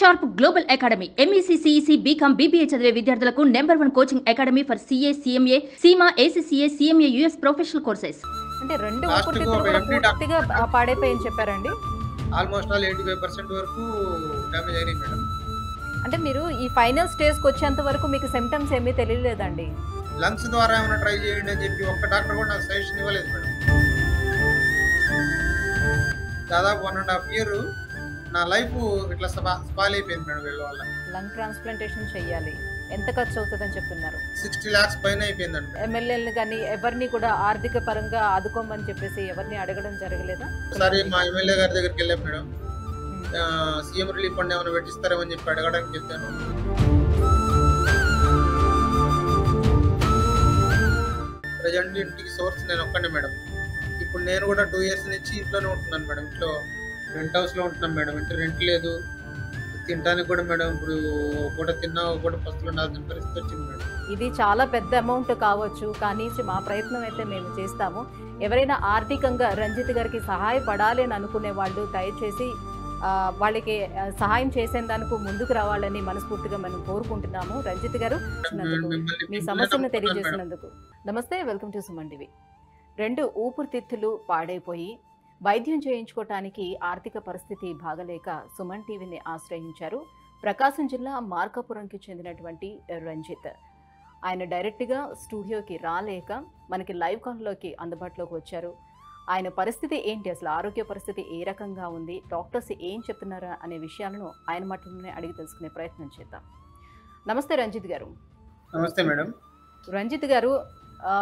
Sharp global academy MEC CEC BCom BBA చదివే విద్యార్థులకు #1 coaching academy for CA CMA CIMA ACCA CMA US professional courses. అంటే రెండు ఊపిరితిత్తులు కూడా పూర్తిగా పాడైపోయని చెప్పారండి. ఆల్మోస్ట్ ఆల్ 85% వరకు డ్యామేజ్ అయినాయి మేడం. అంటే మీరు ఈ ఫైనల్ స్టేజ్కి వచ్చేంత వరకు మీకు సిమ్టమ్స్ ఏమీ తెలియలేదండి? లంగ్స్ ద్వారా ఏమైనా ట్రై చేయండి అని చెప్పి ఒక్క డాక్టర్ కూడా నాకు సజెషన్ ఇవ్వలేదు మేడం. దాదాపు 1.5 year నా లైఫ్ ఇట్లా స్పాయిల్ అయిపోయింది మేడం వీళ్ళ వల్ల. లంగ్ ట్రాన్స్ప్లాంటేషన్ చేయాలి, ఎంత ఖర్చు అవుతుందని చెప్తున్నారు? 60 lakhs పైన అయిపోయిందండి. ఎమ్మెల్యేలను కానీ ఎవరిని కూడా ఆర్థిక పరంగా ఆదుకోమని చెప్పేసి ఎవరిని అడగడం జరగలేదా? ఒకసారి మా ఎమ్మెల్యే గారి దగ్గరికి వెళ్ళాం మేడం. సీఎం రిలీఫ్ ఫండ్ ఏమైనా పెట్టిస్తారేమని చెప్పి అడగడానికి చెప్తాను. ప్రజెంట్ ఇంటికి సోర్స్ నేను ఒక్కనే మేడం. ఇప్పుడు నేను కూడా 2 years నుంచి ఇంట్లోనే ఉంటున్నాను మేడం. ఇంట్లో రెంట్ హౌస్లో ఉంటున్నాను మేడం. ఇంట్లో రెంట్ లేదు, తినడానికి కూడా మేడం ఇప్పుడు పూట తిన్నా ఒక పూట పస్తులు ఉండాల్సిన పరిస్థితి వచ్చింది మేడం. ఇది చాలా పెద్ద అమౌంట్ కావచ్చు, కానీ మా ప్రయత్నం అయితే మేము చేస్తాము. ఎవరైనా ఆర్థికంగా రంజిత్ గారికి సహాయపడాలి అని అనుకునే వాళ్ళు దయచేసి వాళ్ళకి సహాయం చేసేందుకు ముందుకు రావాలని మనస్ఫూర్తిగా మనం కోరుకుంటున్నాము. రంజిత్ గారు మీ సమస్యను తెలియజేసినందుకు నమస్తే. Welcome to Suman TV. 2 ఊపిరితిత్తులు పాడైపోయి వైద్యం చేయించుకోవటానికి ఆర్థిక పరిస్థితి బాగలేక సుమన్ టీవీని ఆశ్రయించారు ప్రకాశం జిల్లా మార్కాపురంకి చెందినటువంటి రంజిత్. ఆయన డైరెక్ట్గా స్టూడియోకి రాలేక మనకి లైవ్ కాల్లోకి అందుబాటులోకి వచ్చారు. ఆయన పరిస్థితి ఏంటి, అసలు ఆరోగ్య పరిస్థితి ఏ రకంగా ఉంది, డాక్టర్స్ ఏం చెప్తున్నారా అనే విషయాలను ఆయన మాటలోనే అడిగి తెలుసుకునే ప్రయత్నం చేద్దాం. నమస్తే రంజిత్ గారు. నమస్తే మేడం. రంజిత్ గారు,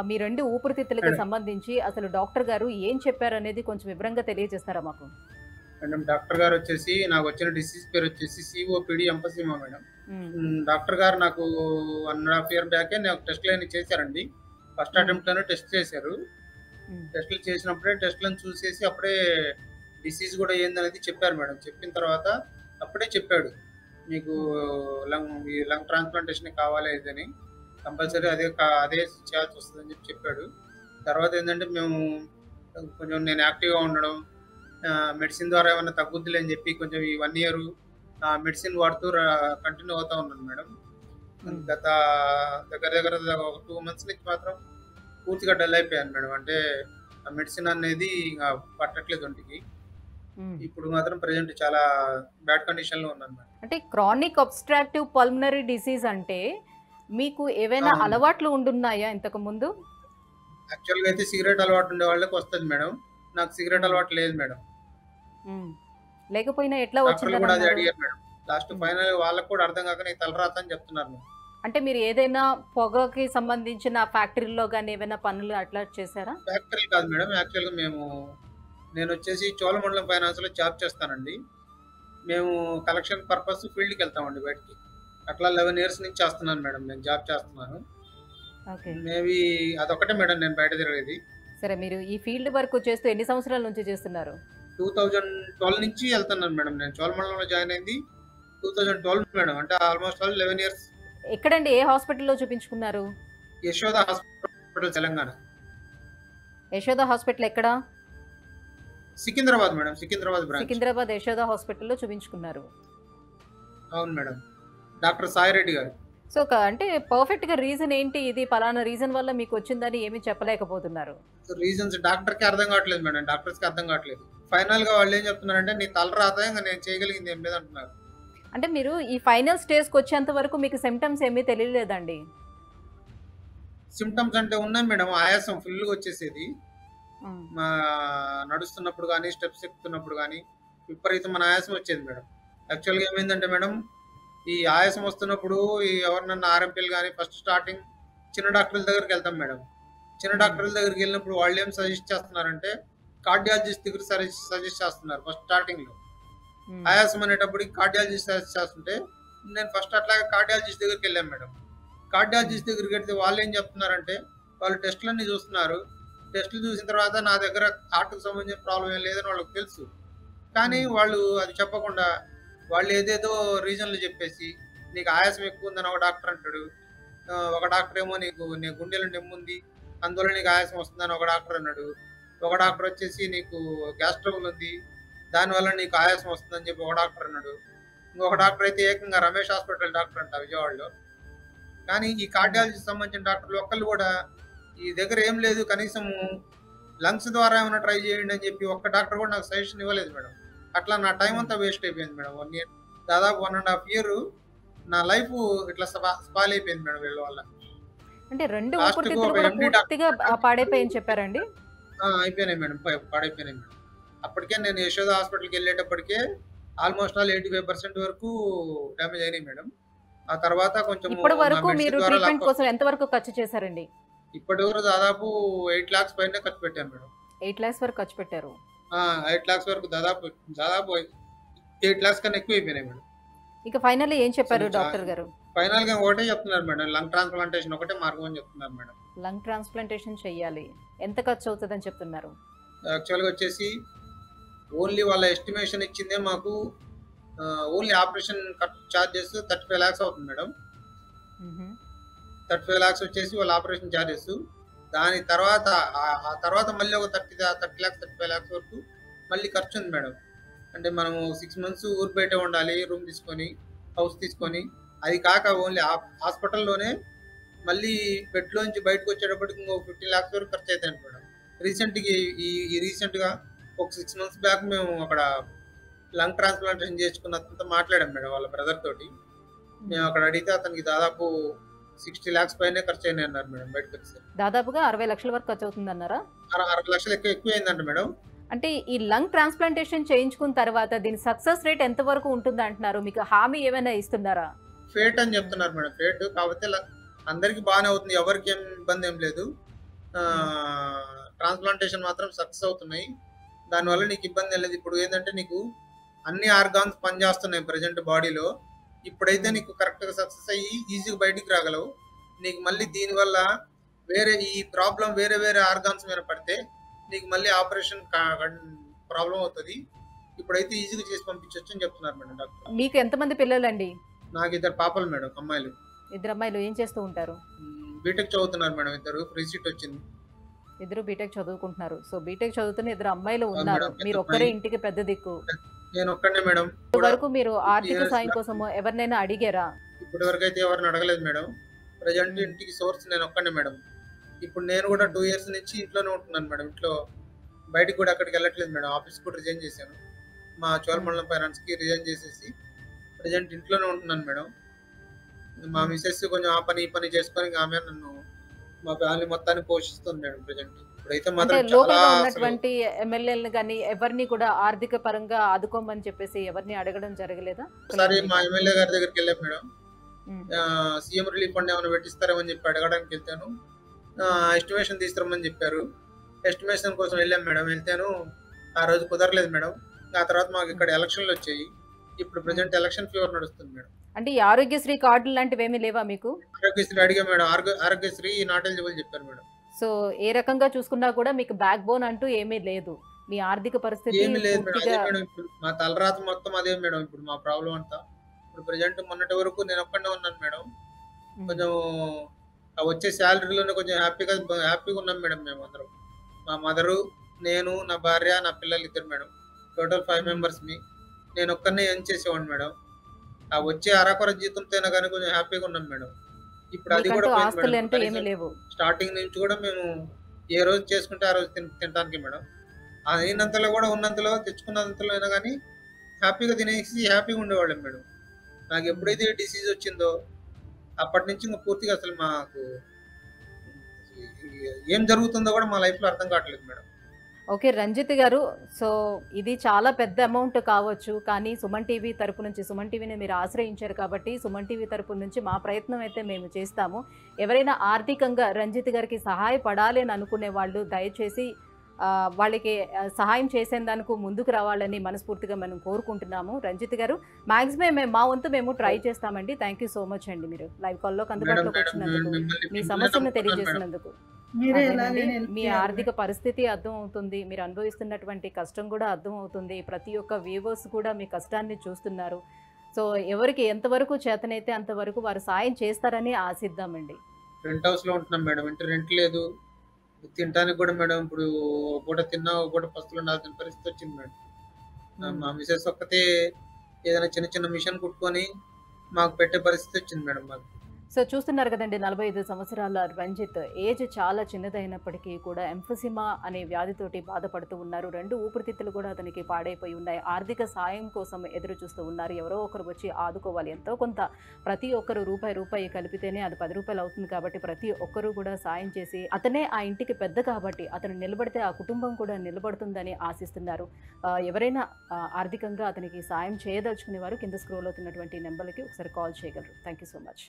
మీ 2 ఊపిరితిత్తులకు సంబంధించి అసలు డాక్టర్ గారు ఏం చెప్పారు అనేది కొంచెం వివరంగా తెలియజేస్తారా మాకు? మేడం డాక్టర్ గారు వచ్చేసి నాకు వచ్చిన డిసీజ్ పేరు వచ్చేసి సిఓపిడి ఎంఫసిమా మేడం. డాక్టర్ గారు నాకు 1.5 year బ్యాకే నాకు టెస్ట్లన్నీ చేశారండి. ఫస్ట్ అటెంప్ట్లోనే టెస్ట్ చేశారు. టెస్టులు చేసినప్పుడే టెస్ట్లను చూసేసి అప్పుడే డిసీజ్ కూడా ఏందనేది చెప్పారు మేడం. చెప్పిన తర్వాత అప్పుడే చెప్పాడు, మీకు లంగ్ ట్రాన్స్ప్లాంటేషన్ కావాలి ఇదని, కంపల్సరీ అదే చేయాల్సి వస్తుందని చెప్పాడు. తర్వాత ఏంటంటే మేము కొంచెం నేను యాక్టివ్గా ఉండడం, మెడిసిన్ ద్వారా ఏమైనా తగ్గుద్దులే అని చెప్పి కొంచెం ఈ 1 year మెడిసిన్ వాడుతూ కంటిన్యూ అవుతూ ఉన్నాను మేడం. గత దగ్గర ఒక 2 months నుంచి మాత్రం పూర్తిగా డల్ అయిపోయాను మేడం. అంటే ఆ మెడిసిన్ అనేది పట్టట్లేదు ఒంటికి. ఇప్పుడు మాత్రం ప్రెజెంట్ చాలా బ్యాడ్ కండిషన్లో ఉన్నాను మేడం. అంటే క్రానిక్ అబ్స్ట్రాక్టివ్ పల్మనరీ డిసీజ్ అంటే మీకు ఏవైనా అలవాట్లు ఉండున్నాయా ఇంతకు ముందు? యాక్చువల్గా అయితే సిగరెట్ అలవాటు ఉండే వాళ్ళకి వస్తుంది మేడం. నాకు సిగరెట్ అలవాటు లేదు మేడం. లేకపోయినా ఎట్లా వచ్చింది కూడా అది అడిగారు మేడం. లాస్ట్ ఫైనల్ వాళ్ళకి కూడా అర్థం కాక నీకు తలరాత అని చెప్తున్నారు మేడం. అంటే మీరు ఏదైనా పొగకి సంబంధించిన ఫ్యాక్టరీలో కానీ ఏమైనా పనులు అట్లా చేశారా? ఫ్యాక్టరీ కాదు మేడం. యాక్చువల్గా నేను వచ్చేసి చోళమండలం ఫైనాన్స్లో జాబ్ చేస్తానండి. మేము కలెక్షన్ పర్పస్ ఫీల్డ్కి వెళ్తామండి బయటికి. అట్లా 11 years నుంచి చేస్తున్నాను మేడం. నేను జాబ్ చేస్తున్నాను. మేబీ అదొకటే మేడం నేను బయట తిరిగేది. సరే, మీరు ఈ ఫీల్డ్ వర్క్ చేస్తూ ఎన్ని సంవత్సరాల నుంచి చేస్తున్నారు? 2012 నుంచి వెళ్తున్నాను మేడం. నేను చోళమండలంలో జాయిన్ అయింది 2012 మేడం. అంటే ఆల్మోస్ట్ ఆల్ 11 years. ఎక్కడండి, ఏ హాస్పిటల్లో చూపించుకున్నారు? యశోద హాస్పిటల్ తెలంగాణ. యశోద హాస్పిటల్ ఎక్కడ? సికింద్రాబాద్ మేడం. సికింద్రాబాద్ యశోద హాస్పిటల్లో చూపించుకున్నారు. అవును మేడం. డాక్టర్ సాయి రెడ్డి గారు. సో అంటే పర్ఫెక్ట్ గా రీజన్ ఏంటి, ఇది పలానా రీజన్ వల్ల మీకు వచ్చిందని ఏమీ చెప్పలేకపోతున్నారు? రీజన్స్ డాక్టర్కి అర్థం కావట్లేదు మేడం. డాక్టర్స్కి అర్థం కావట్లేదు. ఫైనల్ గా వాళ్ళు ఏం చెప్తున్నారంటే నీ తల రాత ఇంకా నేను చేయగలిగింది ఏం లేదు అంటున్నారు. అంటే మీరు ఈ ఫైనల్ స్టేజ్కి వచ్చేంత వరకు మీకు సిమ్టమ్స్ ఏమీ తెలియలేదండి? సిమ్టమ్స్ అంటే ఉన్నాయి మేడం. ఆయాసం ఫుల్గా వచ్చేసేది. మా నడుస్తున్నప్పుడు కానీ స్టెప్స్ ఎక్కుతున్నప్పుడు కానీ విపరీతమైన ఆయాసం వచ్చేది మేడం. యాక్చువల్గా ఏమైందంటే మేడం, ఈ ఆయాసం వస్తున్నప్పుడు ఎవరినన్నా ఆర్ఎంపీలు కానీ ఫస్ట్ స్టార్టింగ్ చిన్న డాక్టర్ల దగ్గరికి వెళ్తాం మేడం. చిన్న డాక్టర్ల దగ్గరికి వెళ్ళినప్పుడు వాళ్ళు ఏం సజెస్ట్ చేస్తున్నారంటే కార్డియాలజిస్ట్ దగ్గర సజెస్ట్ చేస్తున్నారు. ఫస్ట్ స్టార్టింగ్లో ఆయాసం అనేటప్పటికి కార్డియాలజిస్ట్ సజెస్ట్ చేస్తుంటే నేను ఫస్ట్ అట్లాగే కార్డియాలజిస్ట్ దగ్గరికి వెళ్ళాను మేడం. కార్డియాలజిస్ట్ దగ్గరికి వెళ్తే వాళ్ళు ఏం చెప్తున్నారంటే వాళ్ళు టెస్టులన్నీ చూస్తున్నారు. టెస్టులు చూసిన తర్వాత నా దగ్గర హార్ట్కి సంబంధించిన ప్రాబ్లం ఏం లేదని వాళ్ళకి తెలుసు. కానీ వాళ్ళు అది చెప్పకుండా వాళ్ళు ఏదేదో రీజన్లు చెప్పేసి నీకు ఆయాసం ఎక్కువ ఉందని ఒక డాక్టర్ అంటాడు. ఒక డాక్టర్ ఏమో నీ గుండెలో నెమ్ముంది అందువల్ల నీకు ఆయాసం వస్తుందని ఒక డాక్టర్ అన్నాడు. ఒక డాక్టర్ వచ్చేసి నీకు గ్యాస్ ట్రబుల్ ఉంది దానివల్ల నీకు ఆయాసం వస్తుందని చెప్పి ఒక డాక్టర్ అన్నాడు. ఇంకొక డాక్టర్ అయితే ఏకంగా రమేష్ హాస్పిటల్ డాక్టర్ అంట విజయవాడలో. కానీ ఈ కార్డియాలజీకి సంబంధించిన డాక్టర్లు ఒక్కళ్ళు కూడా ఈ దగ్గర ఏం లేదు, కనీసం లంగ్స్ ద్వారా ఏమైనా ట్రై చేయండి అని చెప్పి ఒక్క డాక్టర్ కూడా నాకు సజెషన్ ఇవ్వలేదు మేడం. అట్లా నా టైం అంతా వేస్ట్ అయిపోయింది మేడం. 1 ఇయర్, దాదాపు 1.5 ఇయర్ నా లైఫ్ ఇట్లా స్పాయిల్ అయిపోయింది మేడం వీళ్ళ వల్ల. అంటే 2 లాస్ట్కు ఊపిరితిత్తులు ఒక కూడా ఎండి పూర్తిగా పాడైపోయాయని చెప్పారండి? అయిపోయినాయి మేడం, పాడైపోయినాయి మేడం. అప్పటికే నేను యశోద హాస్పిటల్కి వెళ్ళేటప్పటికే ఆల్మోస్ట్ ఆల్ 85% వరకు డ్యామేజ్ అయినాయి మేడం. ఆ తర్వాత కొంచెం ఇప్పటి నా వరకు మీరు మెడిసిన్ ద్వారా ట్రీట్మెంట్ కోసం ఎంత వరకు ఖర్చు చేశారండి? ఇప్పటి వరకు దాదాపు 8 lakhs పైన ఖర్చు పెట్టాను మేడం. 8 lakhs వరకు ఖర్చు పెట్టారు. 8 lakhs వరకు దాదాపు 8 lakhs కన్నా ఎక్కువ అయిపోయినాయి మేడం. ఇక ఫైనల్లీ ఏం చెప్పారు అసలు డాక్టర్ గారు? ఫైనల్ గా ఒకటే చెప్తున్నారు మేడం, లంగ్ ట్రాన్స్ప్లాంటేషన్ ఒకటే మార్గం అని చెప్తున్నారు మేడం. లంగ్ ట్రాన్స్ప్లాంటేషన్ చెయ్యాలి. ఎంత ఖర్చు అవుతుందని చెప్తున్నారు? యాక్చువల్గా వచ్చేసి ఓన్లీ వాళ్ళ ఎస్టిమేషన్ ఇచ్చిందే మాకు, ఓన్లీ ఆపరేషన్ ఛార్జెస్ 35 lakhs అవుతుంది మేడం. 35 lakhs వచ్చేసి వాళ్ళ ఆపరేషన్ ఛార్జెస్. దాని తర్వాత ఆ తర్వాత మళ్ళీ ఒక 30 lakhs 35 lakhs వరకు మళ్ళీ ఖర్చు ఉంది మేడం. అంటే మనము 6 months ఊరు బయట ఉండాలి, రూమ్ తీసుకొని, హౌస్ తీసుకొని. అది కాక ఓన్లీ హాస్పిటల్లోనే మళ్ళీ బెడ్లోంచి బయటకు వచ్చేటప్పటికి ఇంకో 15 lakhs వరకు ఖర్చు అవుతాయి మేడం. రీసెంట్గా ఒక 6 months బ్యాక్ మేము అక్కడ లంగ్ ట్రాన్స్ప్లాంటేషన్ చేసుకున్నంత మాట్లాడాం మేడం వాళ్ళ బ్రదర్ తోటి. మేము అక్కడ అడిగితే అతనికి దాదాపు 60 lakhs పైనే ఖర్చు అయినాయి అన్నారు మేడం. బయటకు వచ్చేసరికి దాదాపుగా 60 లక్షల వరకు ఖర్చు అవుతుంది అన్నారా? 60 లక్షలు ఎక్కువ అయిందంట మేడం. అంటే ఈ లంగ్ ట్రాన్స్ప్లాంటేషన్ చేయించుకున్న తర్వాత దీని సక్సెస్ రేట్ ఎంత వరకు ఉంటుంది అంటున్నారు? మీకు హామీ ఏమైనా ఇస్తున్నారా? ఫేట్ అని చెప్తున్నారు మేడం. ఫేట్ కాకపోతే అందరికి బాగానే అవుతుంది, ఎవరికి ఏం ఇబ్బంది ఏం లేదు. ట్రాన్స్ప్లాంటేషన్ మాత్రం సక్సెస్ అవుతున్నాయి, దానివల్ల నీకు ఇబ్బంది ఏం లేదు. ఇప్పుడు ఏంటంటే నీకు అన్ని ఆర్గాన్స్ పనిచేస్తున్నాయి ప్రజెంట్ బాడీలో. ఇప్పుడైతే నీకు కరెక్ట్గా సక్సెస్ అయ్యి ఈజీగా బయటికి రాగలవు. నీకు మళ్ళీ దీనివల్ల ఈ ప్రాబ్లం వేరే ఆర్గాన్స్ మీద పడితే నీకు మళ్ళీ ఆపరేషన్ ప్రాబ్లం అవుతుంది. ఇప్పుడైతే ఈజీగా చేసి పంపించవచ్చు అని చెప్తున్నారు మేడం డాక్టర్. మీకు ఎంతమంది పిల్లలండి? నాకు 2 పాపలు మేడం, అమ్మాయిలు. 2 అమ్మాయిలు. ఏం చేస్తూ ఉంటారు? బీటెక్ చదువుతున్నారు మేడం, 2 ఫ్రీ సీట్ వచ్చింది. 2 బీటెక్ చదువుకుంటున్నారు. సో బీటెక్ చదువుతున్న 2 అమ్మాయిలు అవును ఉన్నారు. మేడం, మీరు ఒక్కరే ఇంటికి పెద్ద దిక్కు. నేను ఒక్కడే మేడం. ఇప్పటి వరకు మీరు ఆర్థిక years సాయం కోసం ఎవరినైనా అడిగారా? ఇప్పటి వరకు అయితే ఎవరిని అడగలేదు మేడం. ప్రజెంట్ ఇంటికి సోర్స్ నేను ఒక్కడే మేడం. ఇప్పుడు నేను కూడా 2 years నుంచి ఇంట్లోనే ఉంటున్నాను మేడం. ఇంట్లో బయటికి కూడా అక్కడికి వెళ్ళట్లేదు మేడం. ఆఫీస్ కూడా రిజైన్ చేశాను. మా చోళమండలం ఫైనాన్స్కి రిజైన్ చేసేసి ప్రజెంట్ ఇంట్లోనే ఉంటున్నాను మేడం. మా మిసెస్ కొంచెం ఆ పని ఈ పని చేసుకొని ఆమె నన్ను, మా ఫ్యామిలీ మొత్తాన్ని పోషిస్తుంది మేడం ప్రజెంట్. ఇప్పుడైతే అంటే మాత్రం లోకల్ చాలా గా అసలు ఉన్నటువంటి ఎమ్మెల్యేలను కానీ ఎవరిని కూడా ఆర్థిక పరంగా ఆదుకోమని చెప్పేసి ఎవరిని అడగడం జరగలేదా? ఒకసారి మా ఎమ్మెల్యే గారి దగ్గరికి వెళ్ళాం మేడం. ఉమ్. సీఎం రిలీఫ్ ఫండ్ ఏమైనా పెట్టిస్తారేమని చెప్పి అడగడానికి వెళ్తాను. ఎస్టిమేషన్ తీసుకురమ్మని చెప్పారు. ఎస్టిమేషన్ కోసం వెళ్ళాం మేడం. వెళ్తాను, ఆ రోజు కుదరలేదు మేడం. ఆ తర్వాత మాకు ఇక్కడ ఎలక్షన్లు వచ్చాయి. ఇప్పుడు ప్రజెంట్ ఎలక్షన్ ఫీవర్ నడుస్తుంది మేడం. అంటే ఈ ఆరోగ్యశ్రీ కార్డులు లాంటివి ఏమీ లేవా మీకు? ఆరోగ్యశ్రీ అడిగా మేడం, ఆరోగ్యశ్రీ నాట్ ఎలిజిబుల్ చెప్పారు మేడం. సో ఏ రకంగా చూసుకున్నా కూడా మీకు బ్యాక్ బోన్ అంటూ ఏమీ లేదు. మీ ఆర్థిక పరిస్థితి ఏమి లేదు మేడం. అదే పూర్తిగా మేడం, ఇప్పుడు మా తలరాత మొత్తం అదే మేడం. ఇప్పుడు మా ప్రాబ్లం అంతా ఇప్పుడు ప్రజెంట్ మొన్నటి వరకు నేను ఒక్కడే ఉన్నాను మేడం. కొంచెం ఆ వచ్చే శాలరీలోనే కొంచెం హ్యాపీగా ఉన్నాం మేడం. మేము అందరం, మా మదరు, నేను, నా భార్య, నా పిల్లలు 2 మేడం. టోటల్ 5 members మీ. నేను ఒక్కనే ఏం చేసేవాడిని మేడం. ఆ వచ్చే అరకొర జీతంతోనే కానీ కొంచెం హ్యాపీగా ఉన్నాం మేడం. ఇప్పుడు అది కూడా మీకంటూ పోయింది ఆస్తులు మేడం. అంటూ ఏమీ కనీసం లేవు. స్టార్టింగ్ నుంచి కూడా మేము ఏ రోజు చేసుకుంటే ఆ రోజు తినడానికి మేడం. అయినంతలో కూడా ఉన్నంతలో తెచ్చుకున్నంతలో అయినా కానీ హ్యాపీగా తినేసి హ్యాపీగా ఉండేవాళ్ళం మేడం. నాకు ఎప్పుడైతే డిసీజ్ వచ్చిందో అప్పటి నుంచి ఇంకా పూర్తిగా అసలు మాకు ఏం జరుగుతుందో కూడా మా లైఫ్లో అర్థం కావట్లేదు మేడం. ఓకే రంజిత్ గారు, సో ఇది చాలా పెద్ద అమౌంట్ కావచ్చు, కానీ సుమన్ టీవీ తరపు నుంచి, సుమన్ టీవీని మీరు ఆశ్రయించారు కాబట్టి సుమన్ టీవీ తరపు నుంచి మా ప్రయత్నం అయితే మేము చేస్తాము. ఎవరైనా ఆర్థికంగా రంజిత్ గారికి సహాయపడాలి అని అనుకునే వాళ్ళు దయచేసి వాళ్ళకి సహాయం చేసేందుకు ముందుకు రావాలని మనస్ఫూర్తిగా మనం కోరుకుంటున్నాము. రంజిత్ గారు, మ్యాక్సిమం మా వంతు మేము ట్రై చేస్తామండి. థ్యాంక్ యూ సో మచ్ అండి, మీరు లైవ్ కాల్లోకి అందుబాటులోకి వచ్చినందుకు, మీ సమస్యను తెలియజేసినందుకు. అదేనండి, మీ ఆర్థిక పరిస్థితి అర్థం అవుతుంది, మీరు అనుభవిస్తున్నటువంటి కష్టం కూడా అర్థం అవుతుంది. ప్రతి ఒక్క వ్యూవర్స్ కూడా మీ కష్టాన్ని చూస్తున్నారు. సో ఎవరికి ఎంతవరకు చేతనైతే అంతవరకు వారు సాయం చేస్తారని ఆశిద్దామండి. రెంట్ హౌస్లో ఉంటున్నాం మేడం. ఇంటి రెంట్ లేదు, తినడానికి కూడా మేడం. ఇప్పుడు పూట తిన్నా పూట పస్తులు ఉండాల్సిన పరిస్థితి వచ్చింది మేడం. మా మిసెస్ ఒక్కతే ఏదైనా చిన్న చిన్న మిషన్ కుట్టుకొని మాకు పెట్టే పరిస్థితి వచ్చింది మేడం మాకు. సో చూస్తున్నారు కదండి, 45 సంవత్సరాల రంజిత్ ఏజ్ చాలా చిన్నదైనప్పటికీ కూడా ఎంఫసిమా అనే వ్యాధితోటి బాధపడుతూ ఉన్నారు. 2 ఊపిరితిత్తులు కూడా అతనికి పాడైపోయి ఉన్నాయి. ఆర్థిక సాయం కోసం ఎదురు చూస్తూ ఉన్నారు. ఎవరో ఒకరు వచ్చి ఆదుకోవాలి. ఎంతో కొంత ప్రతి ఒక్కరు రూపాయి కలిపితేనే అది 10 రూపాయలు అవుతుంది. కాబట్టి ప్రతి ఒక్కరూ కూడా సాయం చేసి, అతనే ఆ ఇంటికి పెద్ద కాబట్టి అతను నిలబడితే ఆ కుటుంబం కూడా నిలబడుతుందని ఆశిస్తున్నారు. ఎవరైనా ఆర్థికంగా అతనికి సాయం చేయదలుచుకునే వారు కింద స్క్రోల్ అవుతున్నటువంటి నెంబర్లకి ఒకసారి కాల్ చేయగలరు. Thank you so much.